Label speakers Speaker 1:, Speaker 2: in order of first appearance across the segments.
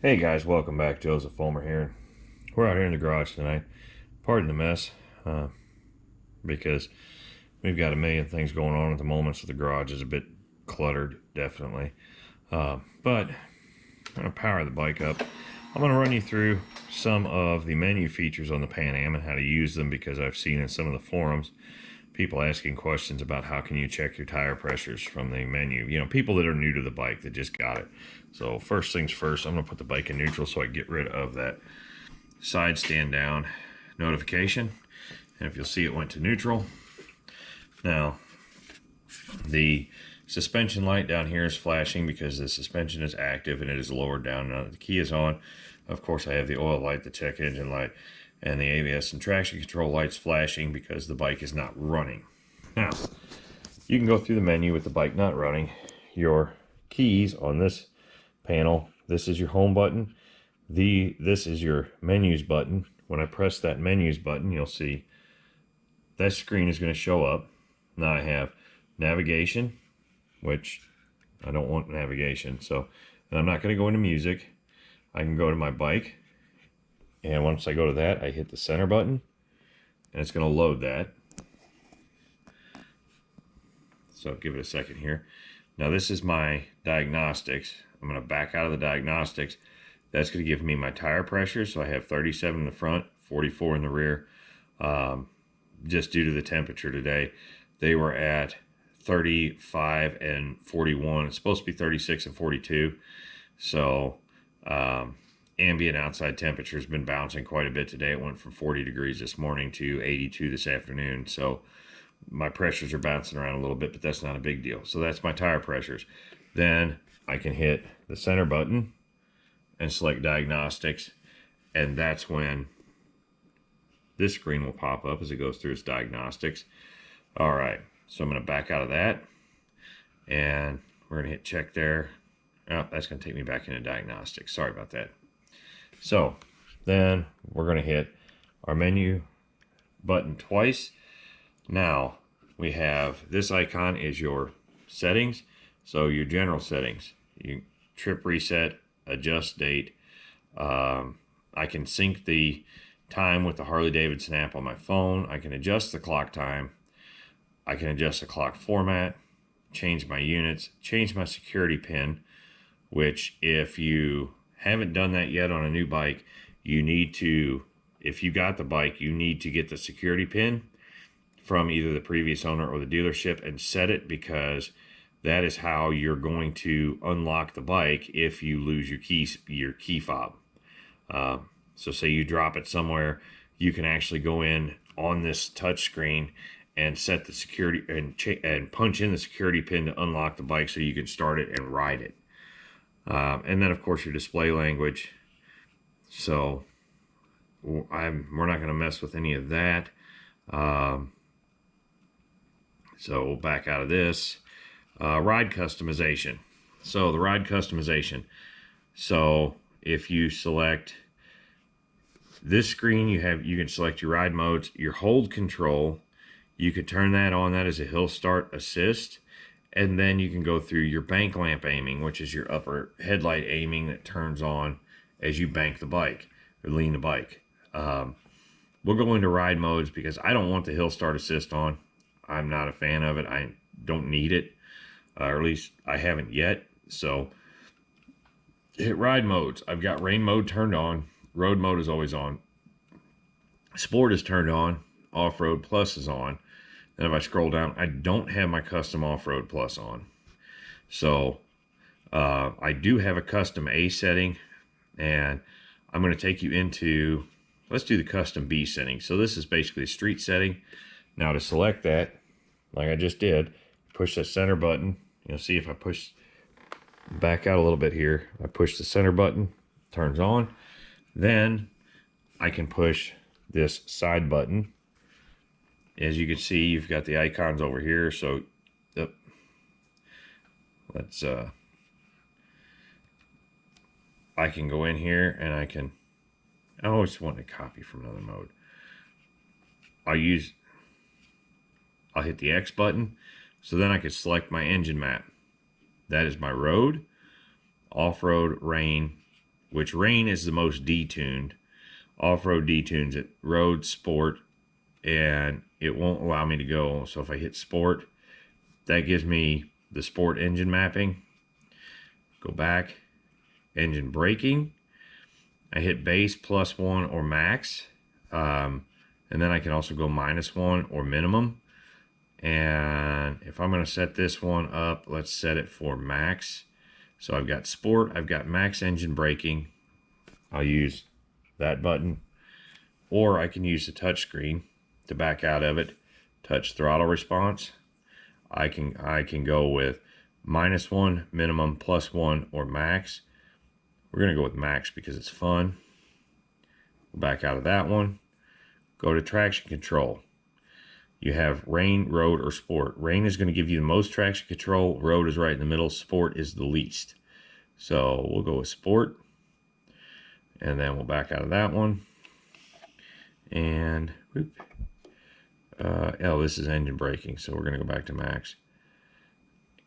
Speaker 1: Hey guys, welcome back. Joseph Fulmer here. We're out here in the garage tonight. Pardon the mess, because we've got a million things going on at the moment, so the garage is a bit cluttered, definitely. But I'm going to power the bike up. I'm going to run you through some of the menu features on the Pan Am and how to use them, because I've seen in some of the forums people asking questions about how can you check your tire pressures from the menu. You know, people that are new to the bike that just got it. So first things first, I'm going to put the bike in neutral so I get rid of that side stand down notification. And if you'll see, it went to neutral. Now, the suspension light down here is flashing because the suspension is active and it is lowered down. Now the key is on. Of course, I have the oil light, the check engine light, and the ABS and traction control lights flashing because the bike is not running. Now, you can go through the menu with the bike not running. Your keys on this panel, this is your home button. This is your menus button. When I press that menus button, you'll see that screen is going to show up. Now I have navigation, which I don't want navigation, so, and I'm not going to go into music. I can go to my bike, and once I go to that, I hit the center button, and it's going to load that. So give it a second here. Now this is my diagnostics. I'm going to back out of the diagnostics. That's going to give me my tire pressure. So I have 37 in the front, 44 in the rear. Just due to the temperature today, they were at 35 and 41. It's supposed to be 36 and 42. So ambient outside temperature has been bouncing quite a bit today. It went from 40 degrees this morning to 82 this afternoon. So my pressures are bouncing around a little bit, but that's not a big deal. So that's my tire pressures. Then I can hit the center button and select diagnostics, and that's when this screen will pop up as it goes through its diagnostics. All right, so I'm going to back out of that, and we're going to hit check there. Oh, that's going to take me back into diagnostics. Sorry about that. So then we're going to hit our menu button twice. Now we have this icon is your settings. So your general settings, you trip reset, adjust date. I can sync the time with the Harley Davidson app on my phone. I can adjust the clock time. I can adjust the clock format, change my units, change my security pin, which if you haven't done that yet on a new bike, you need to, if you got the bike, you need to get the security pin from either the previous owner or the dealership and set it, because that is how you're going to unlock the bike if you lose your key fob. So say you drop it somewhere, you can actually go in on this touch screen and set the security and punch in the security pin to unlock the bike so you can start it and ride it. And then of course your display language. So we're not going to mess with any of that. So we'll back out of this. Ride customization. So the ride customization. So if you select this screen, you can select your ride modes, your hold control. You could turn that on. That is a hill start assist. And then you can go through your bank lamp aiming, which is your upper headlight aiming that turns on as you bank the bike or lean the bike. We'll go into ride modes because I don't want the hill start assist on. I'm not a fan of it. I don't need it, or at least I haven't yet. So hit ride modes. I've got rain mode turned on. Road mode is always on. Sport is turned on. Off-road plus is on. And if I scroll down, I don't have my custom off-road plus on. So I do have a custom A setting, and I'm going to take you into, let's do the custom B setting. So this is basically a street setting. Now to select that, like I just did, push that center button. You'll see if I push back out a little bit here, I push the center button, turns on. Then I can push this side button. As you can see, you've got the icons over here. So let's I can go in here and I always want to copy from another mode. I'll hit the X button. So then I can select my engine map. That is my road, off-road, rain, which rain is the most detuned. Off-road detunes it, road, sport, and it won't allow me to go. So if I hit sport, that gives me the sport engine mapping. Go back, engine braking. I hit base, +1 or max. And then I can also go -1 or minimum. And if I'm going to set this one up, let's set it for max. So I've got sport, I've got max engine braking. I'll use that button, or I can use the touch screen to back out of it. Touch throttle response. I can go with -1, minimum, +1, or max. We're going to go with max because it's fun. We'll back out of that one. Go to traction control. You have rain, road, or sport. Rain is going to give you the most traction control. Road is right in the middle. Sport is the least. So we'll go with sport. And then we'll back out of that one. And whoop. Oh, this is engine braking. So we're going to go back to max.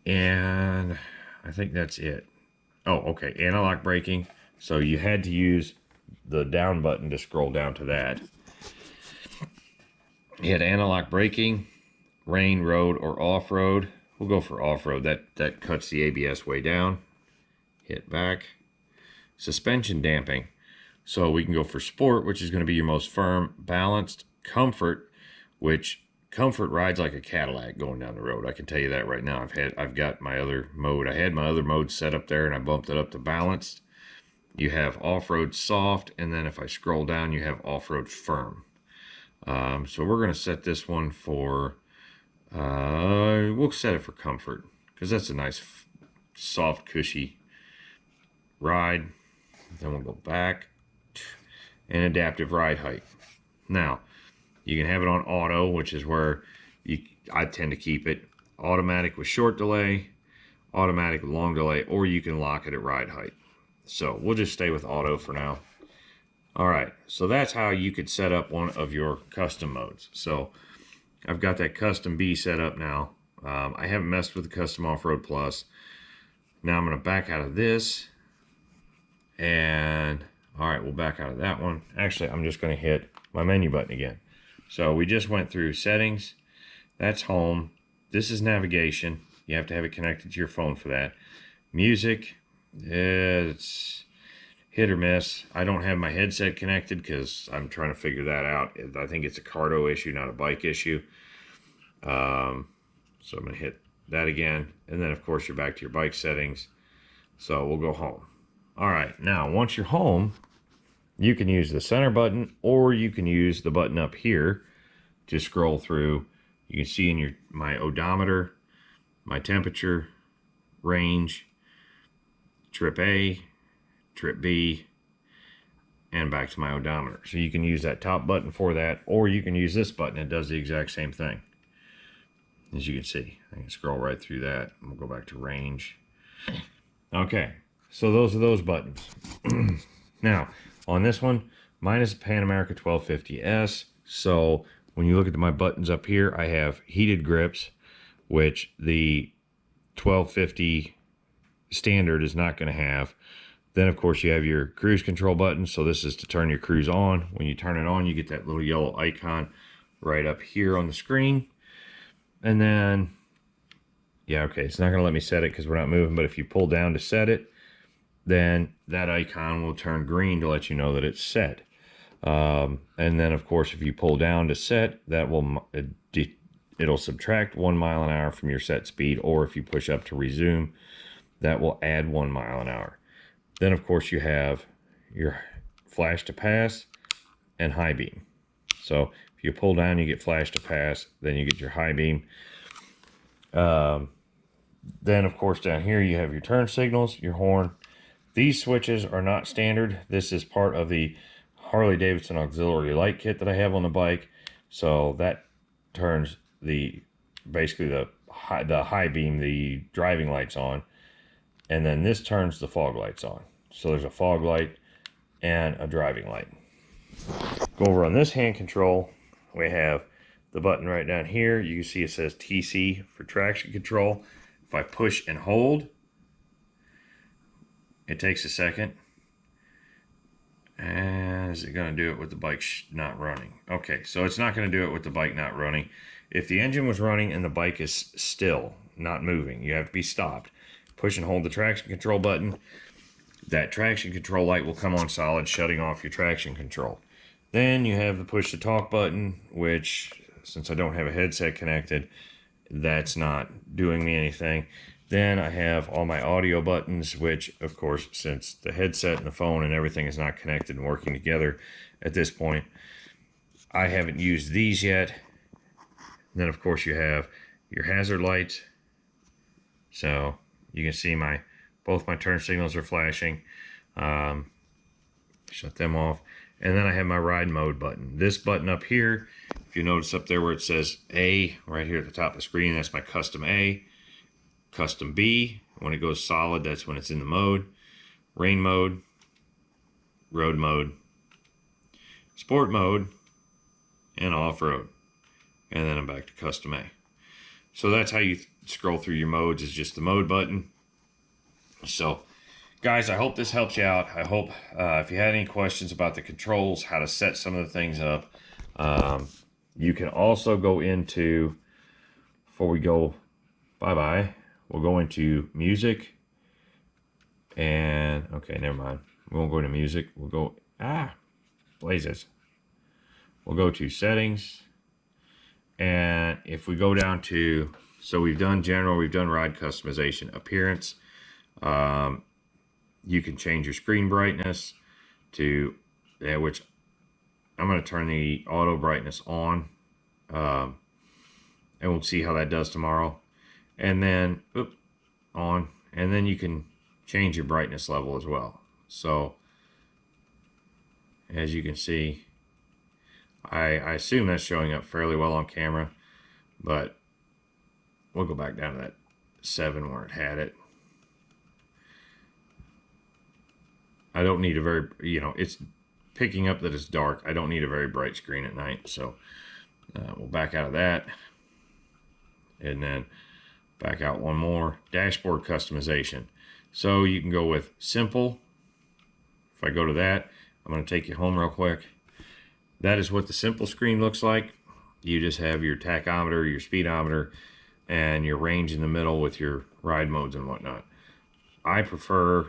Speaker 1: And I think that's it. Oh, okay. Analog braking. So you had to use the down button to scroll down to that. You had analog braking, rain, road, or off-road. We'll go for off-road. That cuts the ABS way down. Hit back. Suspension damping. So we can go for sport, which is going to be your most firm, balanced. Comfort, which comfort rides like a Cadillac going down the road. I can tell you that right now. I've got my other mode. I had my other mode set up there, and I bumped it up to balanced. You have off-road soft, and then if I scroll down, you have off-road firm. So we're going to set this one for, we'll set it for comfort, because that's a nice, soft, cushy ride. Then we'll go back, and adaptive ride height. Now, you can have it on auto, which is where I tend to keep it. Automatic with short delay, automatic with long delay, or you can lock it at ride height. So we'll just stay with auto for now. All right, so that's how you could set up one of your custom modes. So I've got that custom B set up now. I haven't messed with the custom off-road plus. Now I'm going to back out of this. And all right, we'll back out of that one. Actually, I'm just going to hit my menu button again. So we just went through settings. That's home. This is navigation. You have to have it connected to your phone for that. Music, it's hit or miss. I don't have my headset connected because I'm trying to figure that out. I think it's a cardo issue, not a bike issue. So I'm going to hit that again. And then, of course, you're back to your bike settings. So we'll go home. All right. Now, once you're home, you can use the center button, or you can use the button up here to scroll through. You can see in my odometer, my temperature, range, trip A, trip B, and back to my odometer. So you can use that top button for that, or you can use this button. It does the exact same thing. As you can see, I can scroll right through that. We'll go back to range. Okay, so those are those buttons. Now, on this one, mine is a Pan America 1250S. So when you look at my buttons up here, I have heated grips, which the 1250 standard is not going to have. Then, of course, you have your cruise control button. So this is to turn your cruise on. When you turn it on, you get that little yellow icon right up here on the screen. And then, yeah, okay, it's not going to let me set it because we're not moving. But if you pull down to set it, then that icon will turn green to let you know that it's set. And then, of course, if you pull down to set, that will it'll subtract 1 mile an hour from your set speed. Or if you push up to resume, that will add 1 mile an hour. Then, of course, you have your flash to pass and high beam. So if you pull down, you get flash to pass. Then you get your high beam. Then, of course, down here, you have your turn signals, your horn. These switches are not standard. This is part of the Harley Davidson auxiliary light kit that I have on the bike. So that turns basically the high beam, the driving lights on. And then this turns the fog lights on. So there's a fog light and a driving light. Go over on this hand control. We have the button right down here. You can see it says TC for traction control. If I push and hold, it takes a second. And is it going to do it with the bike not running? Okay, so it's not going to do it with the bike not running. If the engine was running and the bike is still not moving, you have to be stopped. Push and hold the traction control button. That traction control light will come on solid, shutting off your traction control. Then you have the push to talk button, which, since I don't have a headset connected, that's not doing me anything. Then I have all my audio buttons, which, of course, since the headset and the phone and everything is not connected and working together at this point, I haven't used these yet. And then, of course, you have your hazard lights. So you can see both my turn signals are flashing. Shut them off. And then I have my ride mode button. This button up here, if you notice up there where it says A, right here at the top of the screen, that's my custom A. Custom B, when it goes solid, that's when it's in the mode. Rain mode, road mode, sport mode, and off-road. And then I'm back to custom A. So that's how you scroll through your modes, is just the mode button. So guys, I hope this helps you out. I hope if you had any questions about the controls, how to set some of the things up, you can also go into, before we go bye-bye, we'll go into music, and okay, never mind. We won't go into music. We'll go, blazes. We'll go to settings, and if we go down to, so we've done general, we've done ride customization, appearance. You can change your screen brightness to, which I'm going to turn the auto brightness on, and we'll see how that does tomorrow. And then on, and then you can change your brightness level as well. So as you can see, I assume that's showing up fairly well on camera, but we'll go back down to that 7 where it had it. I don't need a very, it's picking up that it's dark. I don't need a very bright screen at night. So we'll back out of that, and then back out one more. Dashboard customization. So you can go with simple. If I go to that, I'm going to take you home real quick. That is what the simple screen looks like. You just have your tachometer, your speedometer, and your range in the middle with your ride modes and whatnot. I prefer,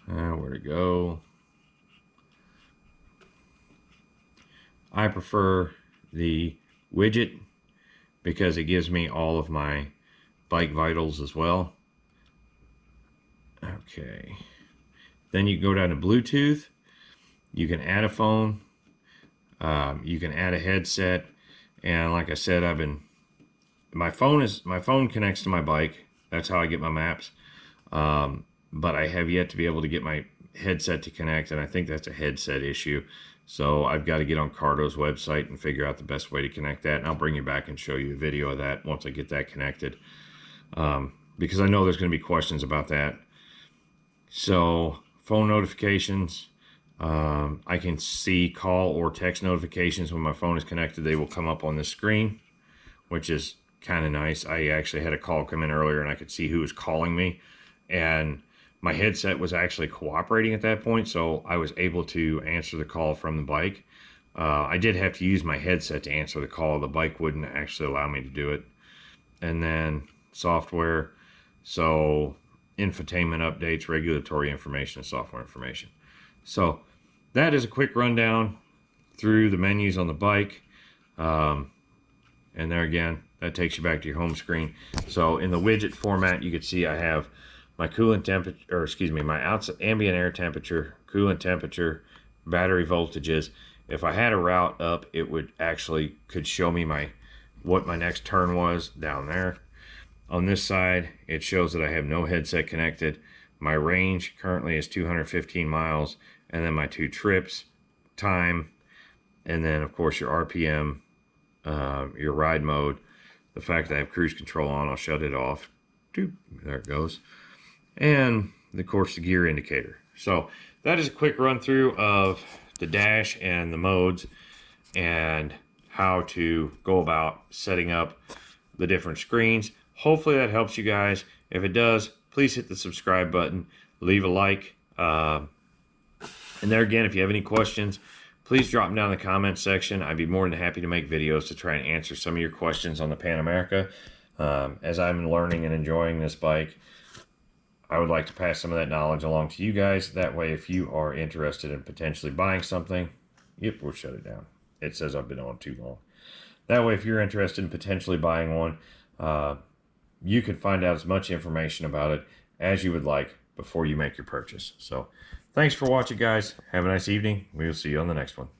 Speaker 1: where to go? I prefer the widget because it gives me all of my bike vitals as well. Okay. Then you go down to Bluetooth. You can add a phone. You can add a headset. And like I said, my phone connects to my bike. That's how I get my maps. But I have yet to be able to get my headset to connect, and I think that's a headset issue. So I've got to get on Cardo's website and figure out the best way to connect that, and I'll bring you back and show you a video of that once I get that connected, because I know there's going to be questions about that. So phone notifications, I can see call or text notifications when my phone is connected. They will come up on the screen, which is kind of nice. I actually had a call come in earlier, and I could see who was calling me, and my headset was actually cooperating at that point, so I was able to answer the call from the bike. I did have to use my headset to answer the call. The bike wouldn't actually allow me to do it. And then software, so infotainment updates, regulatory information, and software information. So that is a quick rundown through the menus on the bike. And there again, that takes you back to your home screen. So in the widget format, you can see I have my coolant temperature, or excuse me, my outside ambient air temperature, coolant temperature, battery voltages. If I had a route up, it would actually could show me what my next turn was down there. On this side, it shows that I have no headset connected. My range currently is 215 miles, and then my 2 trips, time, and then of course your RPM, your ride mode. The fact that I have cruise control on, I'll shut it off. Doop, there it goes. And of course the gear indicator. So that is a quick run through of the dash and the modes and how to go about setting up the different screens. Hopefully that helps you guys. If it does, please hit the subscribe button, leave a like, And there again, if you have any questions, please drop them down in the comments section. I'd be more than happy to make videos to try and answer some of your questions on the Pan America. As I'm learning and enjoying this bike, I would like to pass some of that knowledge along to you guys. That way, if you are interested in potentially buying something, yep, we'll shut it down. It says I've been on too long. That way, if you're interested in potentially buying one, you can find out as much information about it as you would like before you make your purchase. So thanks for watching, guys. Have a nice evening. We will see you on the next one.